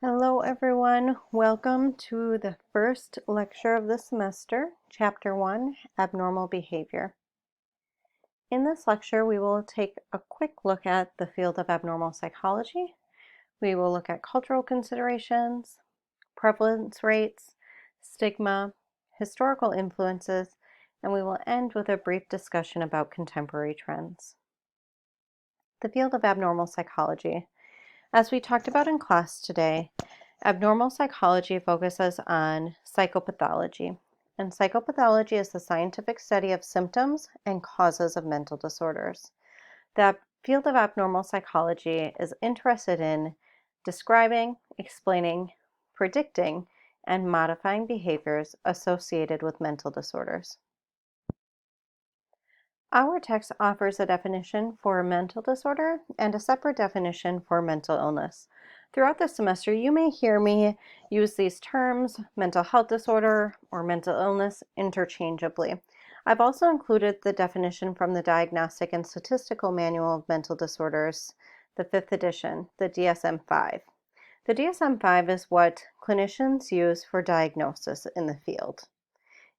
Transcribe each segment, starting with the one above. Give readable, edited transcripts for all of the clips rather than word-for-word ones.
Hello everyone, welcome to the first lecture of the semester, Chapter 1, Abnormal Behavior. In this lecture, we will take a quick look at the field of abnormal psychology. We will look at cultural considerations, prevalence rates, stigma, historical influences, and we will end with a brief discussion about contemporary trends. The field of abnormal psychology. As we talked about in class today, abnormal psychology focuses on psychopathology, and psychopathology is the scientific study of symptoms and causes of mental disorders. The field of abnormal psychology is interested in describing, explaining, predicting, and modifying behaviors associated with mental disorders. Our text offers a definition for mental disorder and a separate definition for mental illness. Throughout the semester, you may hear me use these terms, mental health disorder or mental illness, interchangeably. I've also included the definition from the Diagnostic and Statistical Manual of Mental Disorders, the 5th edition, the DSM-5. The DSM-5 is what clinicians use for diagnosis in the field.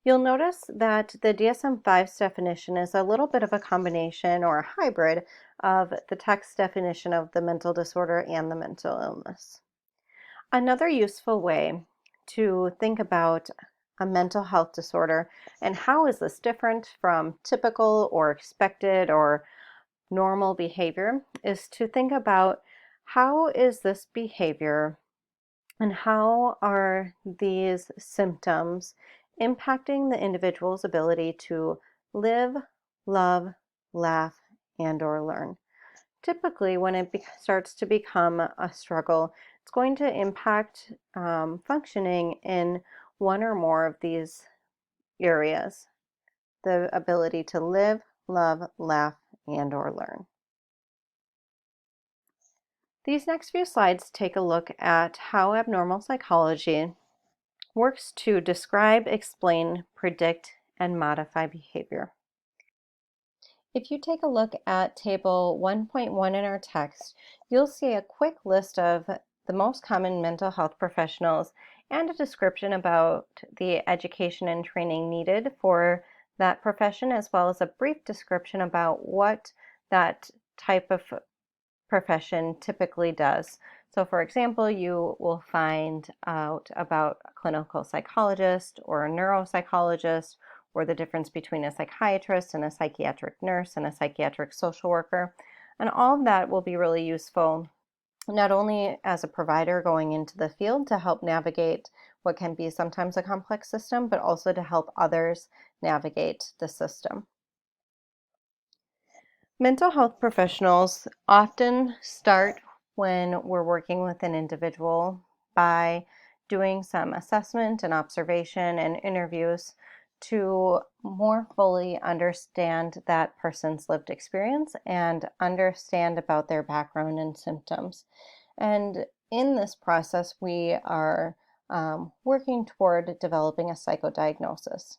You'll notice that the DSM-5's definition is a little bit of a combination or a hybrid of the text definition of the mental disorder and the mental illness. Another useful way to think about a mental health disorder and how is this different from typical or expected or normal behavior is to think about how is this behavior and how are these symptoms impacting the individual's ability to live, love, laugh, and/or learn. Typically, when it starts to become a struggle, it's going to impact functioning in one or more of these areas, the ability to live, love, laugh, and/or learn. These next few slides take a look at how abnormal psychology works to describe, explain, predict, and modify behavior. If you take a look at table 1.1 in our text, you'll see a quick list of the most common mental health professionals and a description about the education and training needed for that profession, as well as a brief description about what that type of profession typically does. So for example, you will find out about a clinical psychologist or a neuropsychologist, or the difference between a psychiatrist and a psychiatric nurse and a psychiatric social worker. And all of that will be really useful, not only as a provider going into the field to help navigate what can be sometimes a complex system, but also to help others navigate the system. Mental health professionals often start when we're working with an individual by doing some assessment and observation and interviews to more fully understand that person's lived experience and understand about their background and symptoms. And in this process, we are working toward developing a psychodiagnosis.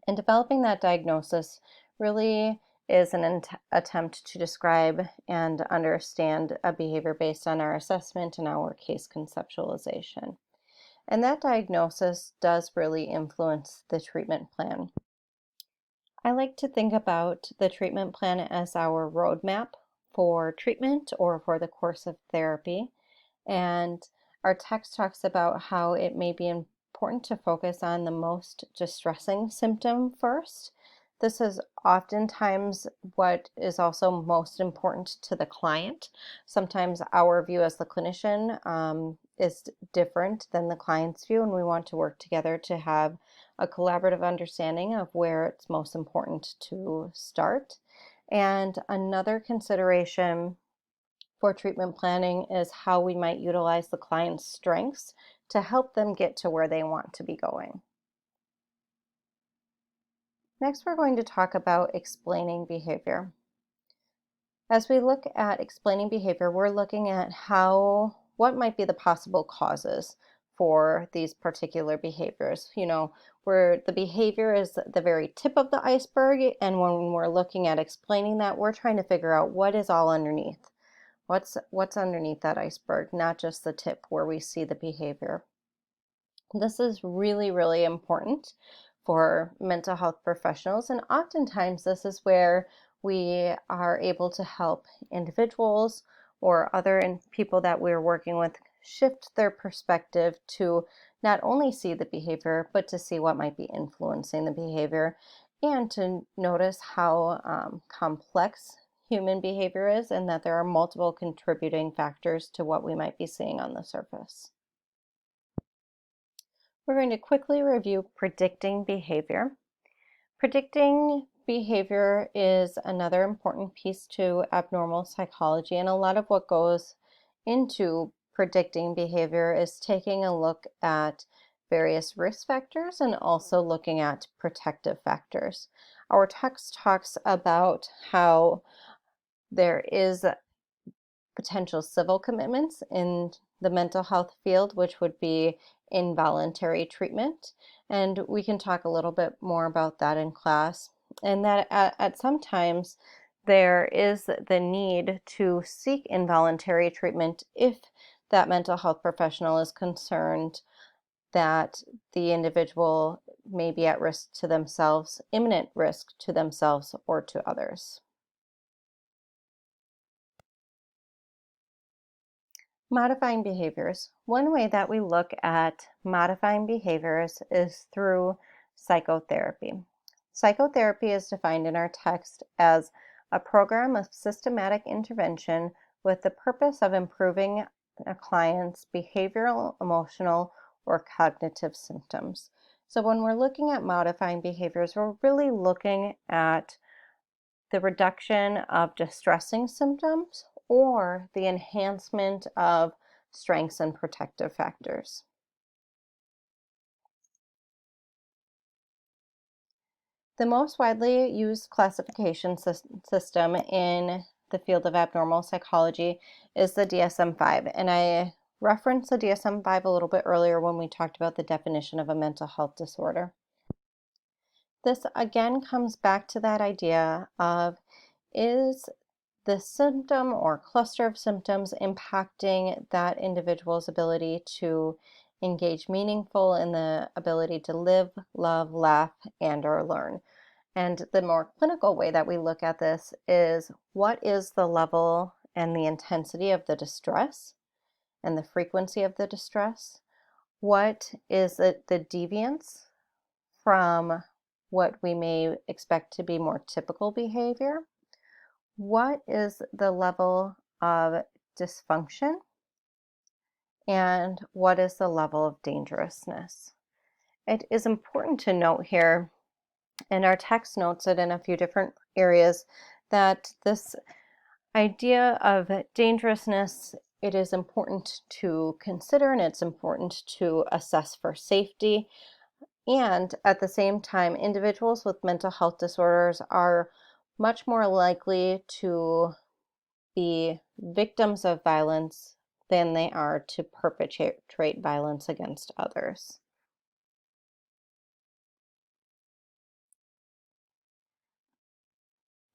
And developing that diagnosis really is an attempt to describe and understand a behavior based on our assessment and our case conceptualization. And that diagnosis does really influence the treatment plan. I like to think about the treatment plan as our roadmap for treatment or for the course of therapy. And our text talks about how it may be important to focus on the most distressing symptom first. This is oftentimes what is also most important to the client. Sometimes our view as the clinician is different than the client's view, and we want to work together to have a collaborative understanding of where it's most important to start. And another consideration for treatment planning is how we might utilize the client's strengths to help them get to where they want to be going. Next, we're going to talk about explaining behavior. As we look at explaining behavior, we're looking at what might be the possible causes for these particular behaviors. Where the behavior is the very tip of the iceberg, and when we're looking at explaining that, we're trying to figure out what is all underneath. What's underneath that iceberg, not just the tip where we see the behavior. This is really, really important for mental health professionals, and oftentimes this is where we are able to help individuals or other people that we're working with shift their perspective to not only see the behavior, but to see what might be influencing the behavior and to notice how complex human behavior is and that there are multiple contributing factors to what we might be seeing on the surface. We're going to quickly review predicting behavior. Predicting behavior is another important piece to abnormal psychology, and a lot of what goes into predicting behavior is taking a look at various risk factors and also looking at protective factors. Our text talks about how there is potential civil commitments in the mental health field, which would be involuntary treatment. And we can talk a little bit more about that in class. And that at sometimes there is the need to seek involuntary treatment if that mental health professional is concerned that the individual may be at risk to themselves, imminent risk to themselves or to others. Modifying behaviors. One way that we look at modifying behaviors is through psychotherapy. Psychotherapy is defined in our text as a program of systematic intervention with the purpose of improving a client's behavioral, emotional, or cognitive symptoms. So when we're looking at modifying behaviors, we're really looking at the reduction of distressing symptoms or the enhancement of strengths and protective factors. The most widely used classification system in the field of abnormal psychology is the DSM-5, and I referenced the DSM-5 a little bit earlier when we talked about the definition of a mental health disorder. This again comes back to that idea of, is the symptom or cluster of symptoms impacting that individual's ability to engage meaningful in the ability to live, love, laugh, and or learn. And the more clinical way that we look at this is, what is the level and the intensity of the distress and the frequency of the distress? What is the deviance from what we may expect to be more typical behavior? What is the level of dysfunction? And what is the level of dangerousness? It is important to note here, and our text notes it in a few different areas, that this idea of dangerousness, it is important to consider and it's important to assess for safety. And at the same time, individuals with mental health disorders are much more likely to be victims of violence than they are to perpetrate violence against others.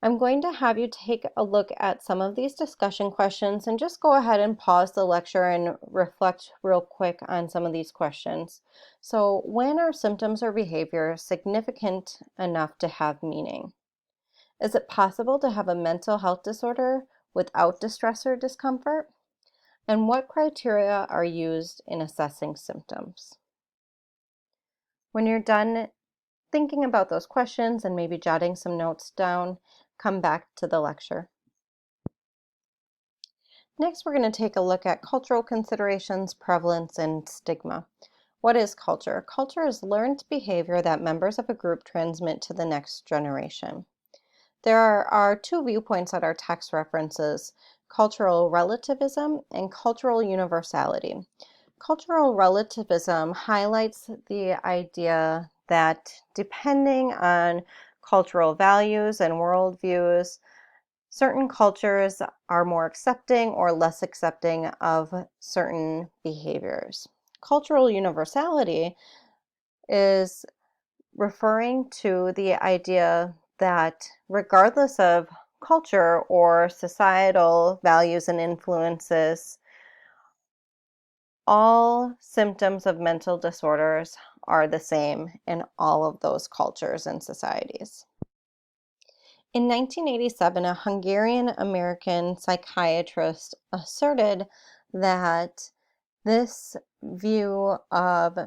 I'm going to have you take a look at some of these discussion questions and just go ahead and pause the lecture and reflect real quick on some of these questions. So, when are symptoms or behavior significant enough to have meaning? Is it possible to have a mental health disorder without distress or discomfort? And what criteria are used in assessing symptoms? When you're done thinking about those questions and maybe jotting some notes down, come back to the lecture. Next, we're going to take a look at cultural considerations, prevalence, and stigma. What is culture? Culture is learned behavior that members of a group transmit to the next generation. There are two viewpoints that our text references: cultural relativism and cultural universality. Cultural relativism highlights the idea that depending on cultural values and worldviews, certain cultures are more accepting or less accepting of certain behaviors. Cultural universality is referring to the idea that regardless of culture or societal values and influences, all symptoms of mental disorders are the same in all of those cultures and societies. In 1987, a Hungarian-American psychiatrist asserted that this view of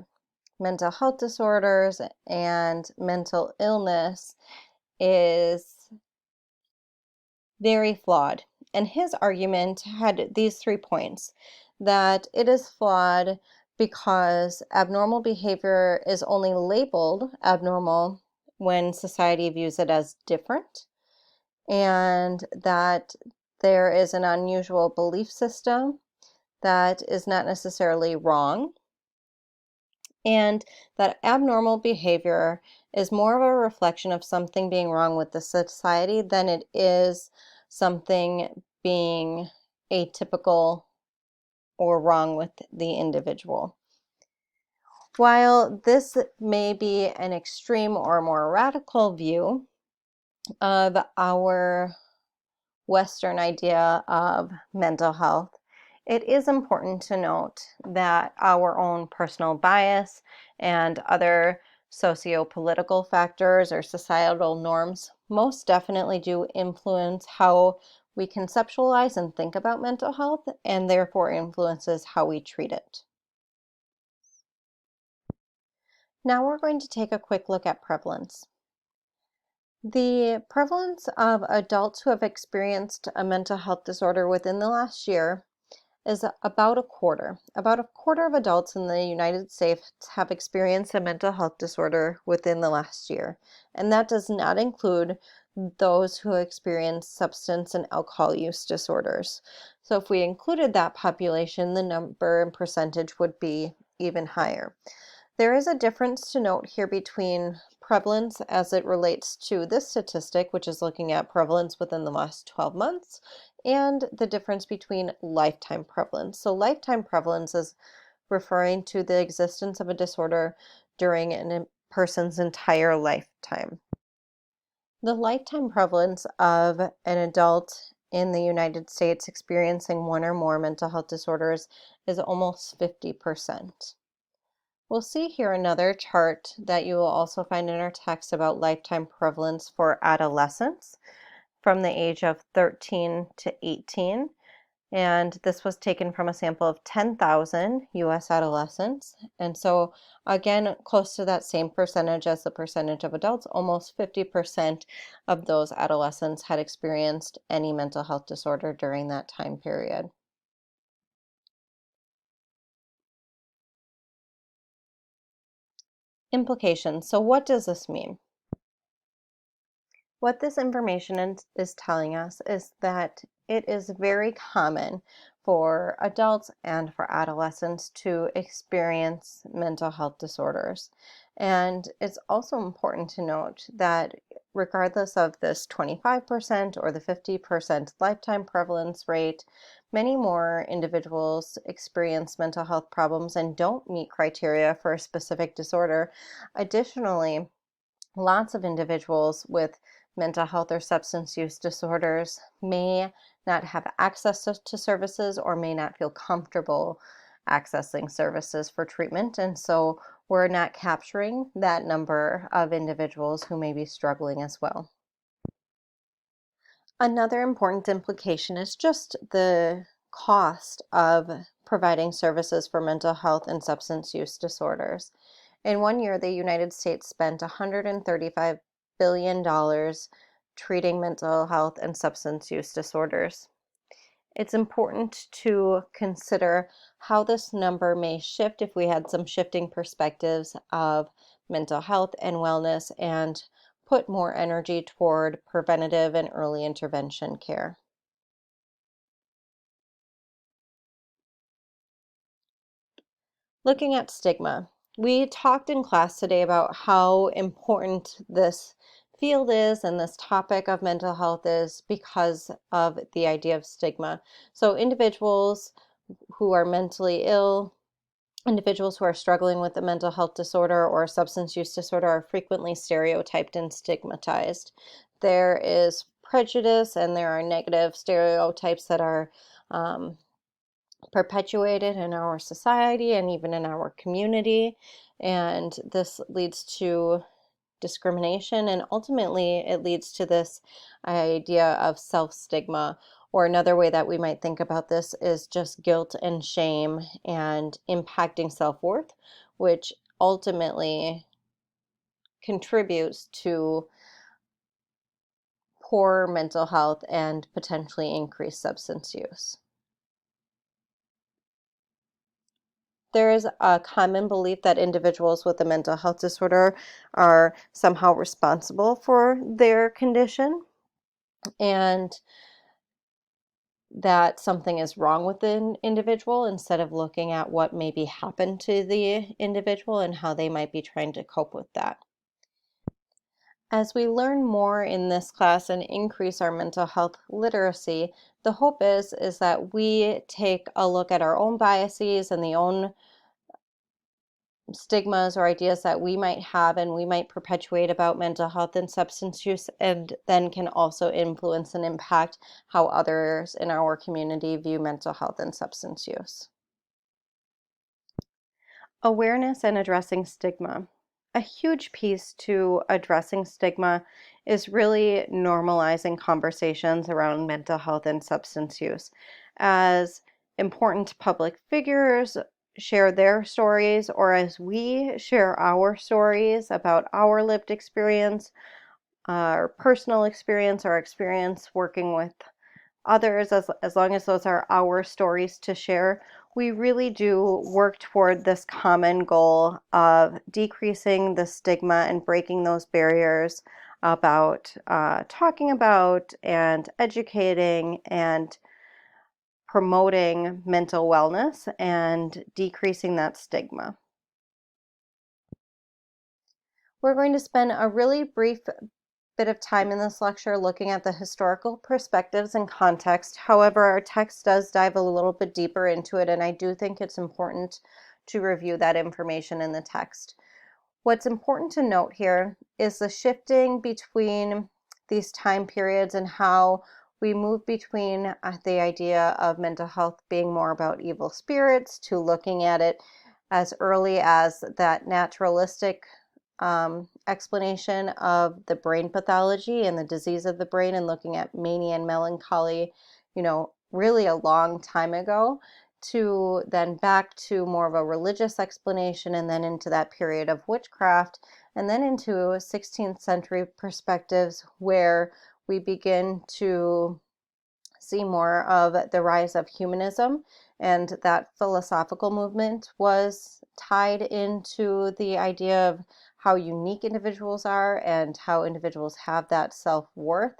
mental health disorders and mental illness is very flawed. And his argument had these 3 points: that it is flawed because abnormal behavior is only labeled abnormal when society views it as different, and that there is an unusual belief system that is not necessarily wrong, and that abnormal behavior is more of a reflection of something being wrong with the society than it is something being atypical or wrong with the individual. While this may be an extreme or more radical view of our Western idea of mental health, it is important to note that our own personal bias and other socio-political factors or societal norms most definitely do influence how we conceptualize and think about mental health, and therefore influences how we treat it. Now we're going to take a quick look at prevalence. The prevalence of adults who have experienced a mental health disorder within the last year is about a quarter. About a quarter of adults in the United States have experienced a mental health disorder within the last year, and that does not include those who experience substance and alcohol use disorders. So if we included that population, the number and percentage would be even higher. There is a difference to note here between prevalence as it relates to this statistic, which is looking at prevalence within the last 12 months, and the difference between lifetime prevalence. So lifetime prevalence is referring to the existence of a disorder during a person's entire lifetime. The lifetime prevalence of an adult in the United States experiencing one or more mental health disorders is almost 50%. We'll see here another chart that you will also find in our text about lifetime prevalence for adolescents from the age of 13 to 18. And this was taken from a sample of 10,000 US adolescents. And so again, close to that same percentage as the percentage of adults, almost 50% of those adolescents had experienced any mental health disorder during that time period. Implications. So what does this mean? What this information is telling us is that it is very common for adults and for adolescents to experience mental health disorders. And it's also important to note that regardless of this 25% or the 50% lifetime prevalence rate, many more individuals experience mental health problems and don't meet criteria for a specific disorder. Additionally, lots of individuals with mental health or substance use disorders may not have access to services or may not feel comfortable accessing services for treatment. And so we're not capturing that number of individuals who may be struggling as well. Another important implication is just the cost of providing services for mental health and substance use disorders. In one year, the United States spent $135 billion treating mental health and substance use disorders. It's important to consider how this number may shift if we had some shifting perspectives of mental health and wellness and put more energy toward preventative and early intervention care. Looking at stigma. We talked in class today about how important this field is and this topic of mental health is because of the idea of stigma. So individuals who are mentally ill, individuals who are struggling with a mental health disorder or a substance use disorder are frequently stereotyped and stigmatized. There is prejudice and there are negative stereotypes that are perpetuated in our society and even in our community. And this leads to discrimination, and ultimately it leads to this idea of self-stigma, or another way that we might think about this is just guilt and shame and impacting self-worth, which ultimately contributes to poor mental health and potentially increased substance use. There is a common belief that individuals with a mental health disorder are somehow responsible for their condition and that something is wrong with the individual instead of looking at what maybe happened to the individual and how they might be trying to cope with that. As we learn more in this class and increase our mental health literacy, the hope is that we take a look at our own biases and the own stigmas or ideas that we might have and we might perpetuate about mental health and substance use, and then can also influence and impact how others in our community view mental health and substance use. Awareness and addressing stigma. A huge piece to addressing stigma is really normalizing conversations around mental health and substance use. As important public figures share their stories, or as we share our stories about our lived experience, our personal experience, our experience working with others, as long as those are our stories to share, we really do work toward this common goal of decreasing the stigma and breaking those barriers about talking about and educating and promoting mental wellness and decreasing that stigma. We're going to spend a really brief bit of time in this lecture looking at the historical perspectives and context. However, our text does dive a little bit deeper into it, and I do think it's important to review that information in the text. What's important to note here is the shifting between these time periods and how we move between the idea of mental health being more about evil spirits to looking at it as early as that naturalistic explanation of the brain pathology and the disease of the brain, and looking at mania and melancholy, really a long time ago, to then back to more of a religious explanation, and then into that period of witchcraft, and then into 16th century perspectives where we begin to see more of the rise of humanism, and that philosophical movement was tied into the idea of how unique individuals are and how individuals have that self-worth,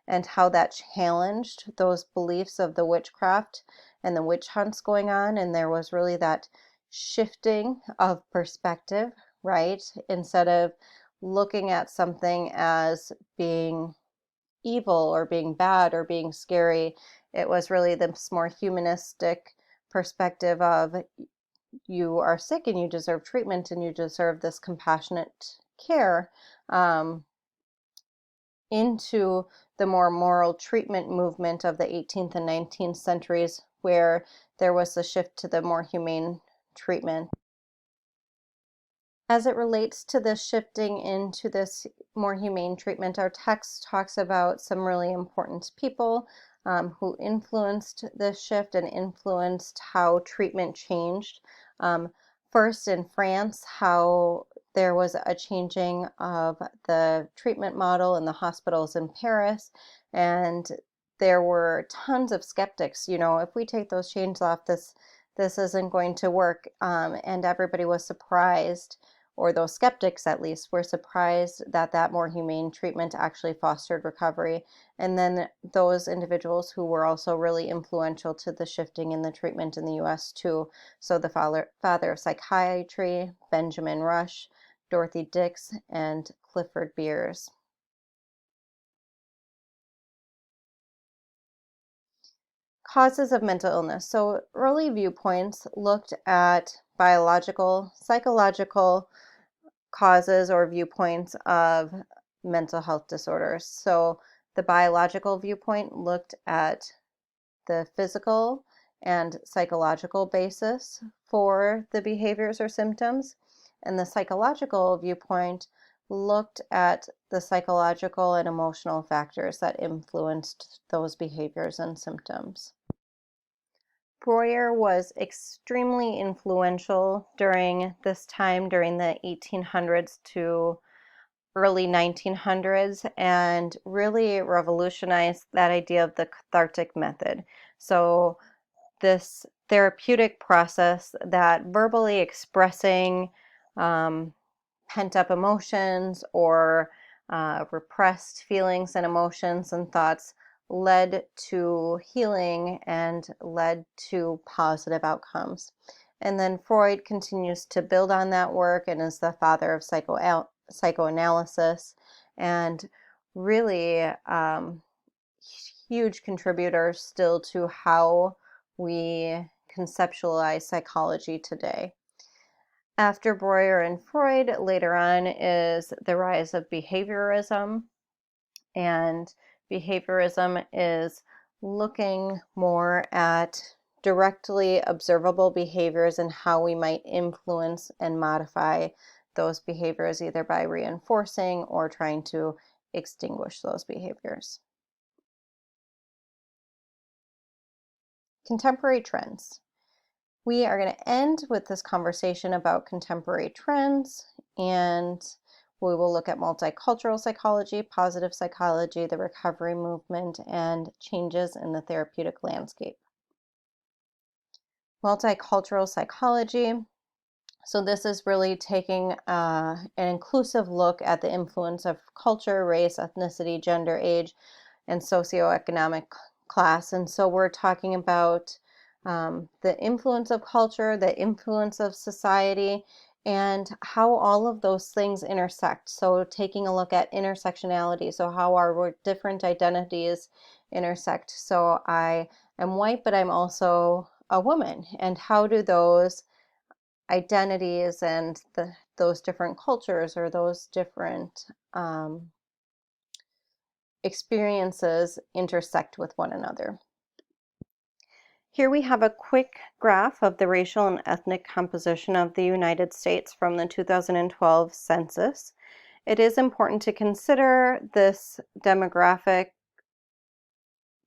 and how that challenged those beliefs of the witchcraft and the witch hunts going on. And there was really that shifting of perspective, right? Instead of looking at something as being evil or being bad or being scary, it was really this more humanistic perspective of you are sick and you deserve treatment and you deserve this compassionate care, into the more moral treatment movement of the 18th and 19th centuries, where there was a shift to the more humane treatment. As it relates to this shifting into this more humane treatment, our text talks about some really important people who influenced this shift and influenced how treatment changed. First, in France, how there was a changing of the treatment model in the hospitals in Paris, and there were tons of skeptics. If we take those chains off, this isn't going to work, and everybody was surprised, or those skeptics at least were surprised, that that more humane treatment actually fostered recovery. And then those individuals who were also really influential to the shifting in the treatment in the US too. So the father of psychiatry, Benjamin Rush, Dorothy Dix, and Clifford Beers. Causes of mental illness. So early viewpoints looked at biological, psychological causes or viewpoints of mental health disorders. So The biological viewpoint looked at the physical and psychological basis for the behaviors or symptoms, and the psychological viewpoint looked at the psychological and emotional factors that influenced those behaviors and symptoms. Breuer was extremely influential during this time, during the 1800s to early 1900s, and really revolutionized that idea of the cathartic method. So this therapeutic process that verbally expressing pent-up emotions or repressed feelings and emotions and thoughts led to healing and led to positive outcomes. And then Freud continues to build on that work and is the father of psychoanalysis, and really huge contributor still to how we conceptualize psychology today. After Breuer and Freud, later on is the rise of behaviorism, and behaviorism is looking more at directly observable behaviors and how we might influence and modify those behaviors, either by reinforcing or trying to extinguish those behaviors. Contemporary trends. We are going to end with this conversation about contemporary trends, and we will look at multicultural psychology, positive psychology, the recovery movement, and changes in the therapeutic landscape. Multicultural psychology. So this is really taking an inclusive look at the influence of culture, race, ethnicity, gender, age, and socioeconomic class. And so we're talking about the influence of culture, the influence of society, and how all of those things intersect. So taking a look at intersectionality, so how our different identities intersect. So I am white, but I'm also a woman, and how do those identities and those different cultures or those different experiences intersect with one another. Here we have a quick graph of the racial and ethnic composition of the United States from the 2012 census. It is important to consider this demographic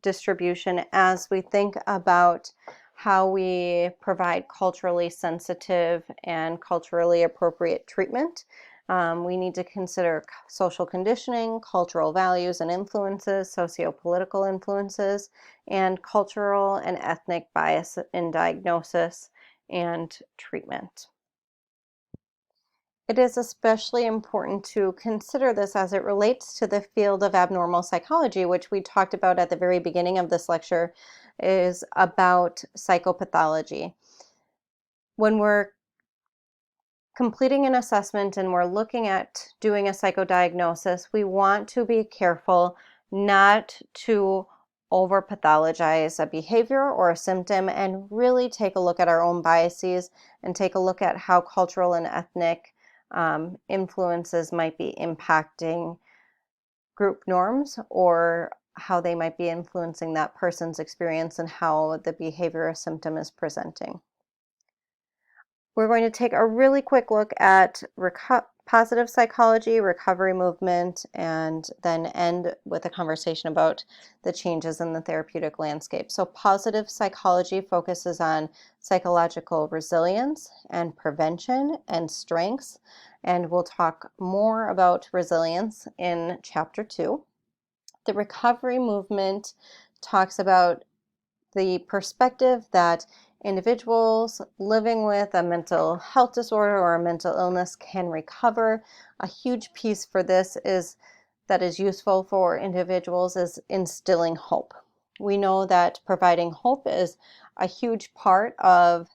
distribution as we think about how we provide culturally sensitive and culturally appropriate treatment. We need to consider social conditioning, cultural values and influences, socio-political influences, and cultural and ethnic bias in diagnosis and treatment. It is especially important to consider this as it relates to the field of abnormal psychology, which we talked about at the very beginning of this lecture, is about psychopathology. When we're completing an assessment and we're looking at doing a psychodiagnosis, we want to be careful not to over-pathologize a behavior or a symptom, and really take a look at our own biases and take a look at how cultural and ethnic influences might be impacting group norms, or how they might be influencing that person's experience and how the behavior or symptom is presenting. We're going to take a really quick look at positive psychology, recovery movement, and then end with a conversation about the changes in the therapeutic landscape. So positive psychology focuses on psychological resilience and prevention and strengths, and we'll talk more about resilience in chapter 2. The recovery movement talks about the perspective that individuals living with a mental health disorder or a mental illness can recover. A huge piece for this that is useful for individuals is instilling hope. We know that providing hope is a huge part of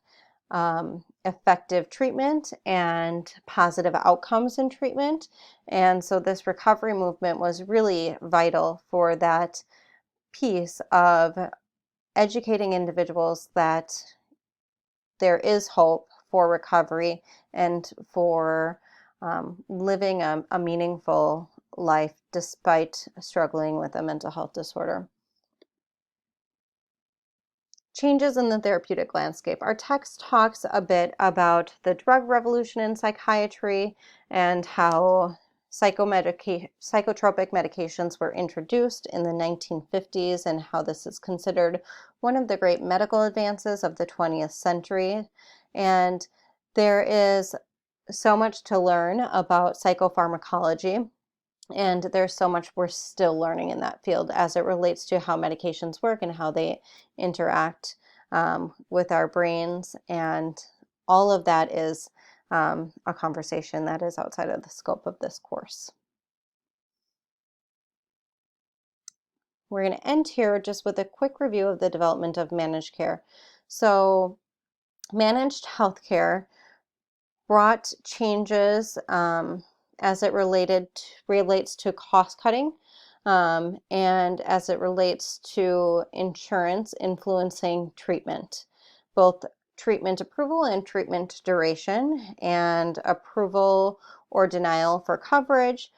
effective treatment and positive outcomes in treatment. And so this recovery movement was really vital for that piece of educating individuals that there is hope for recovery and for living a meaningful life despite struggling with a mental health disorder. Changes in the therapeutic landscape. Our text talks a bit about the drug revolution in psychiatry and how psychotropic medications were introduced in the 1950s and how this is considered one of the great medical advances of the 20th century. And there is so much to learn about psychopharmacology, and there's so much we're still learning in that field as it relates to how medications work and how they interact with our brains. And all of that is a conversation that is outside of the scope of this course. We're going to end here just with a quick review of the development of managed care. So managed healthcare brought changes as it relates to cost cutting, and as it relates to insurance influencing treatment, both treatment approval and treatment duration, and approval or denial for coverage,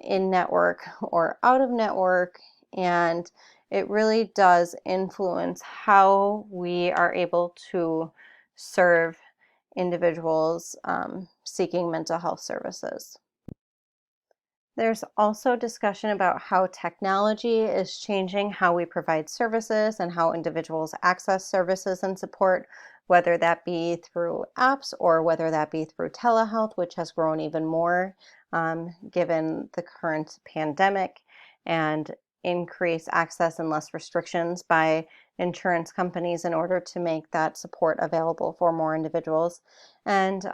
in network or out of network. And it really does influence how we are able to serve individuals seeking mental health services. There's also discussion about how technology is changing how we provide services and how individuals access services and support, whether that be through apps or whether that be through telehealth, which has grown even more given the current pandemic, and increase access and less restrictions by insurance companies in order to make that support available for more individuals. And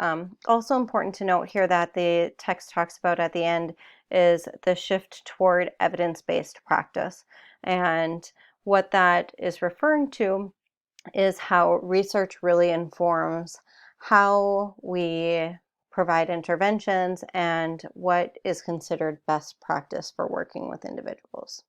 also important to note here that the text talks about at the end is the shift toward evidence-based practice. And what that is referring to is how research really informs how we provide interventions and what is considered best practice for working with individuals.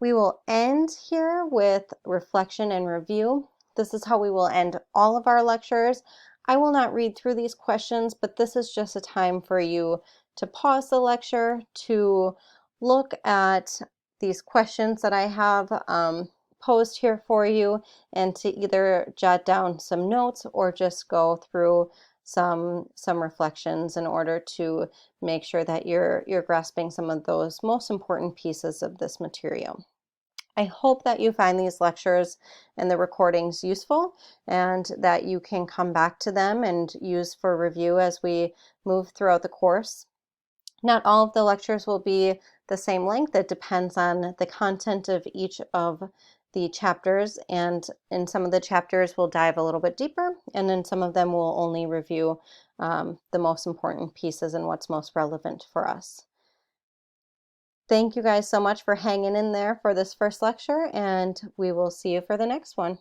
We will end here with reflection and review. This is how we will end all of our lectures. I will not read through these questions, but this is just a time for you to pause the lecture, to look at these questions that I have posed here for you, and to either jot down some notes or just go through some reflections in order to make sure that you're grasping some of those most important pieces of this material. I hope that you find these lectures and the recordings useful, and that you can come back to them and use for review as we move throughout the course. Not all of the lectures will be the same length. It depends on the content of each of the chapters, and in some of the chapters we'll dive a little bit deeper, and in some of them we'll only review the most important pieces and what's most relevant for us. Thank you guys so much for hanging in there for this first lecture, and we will see you for the next one.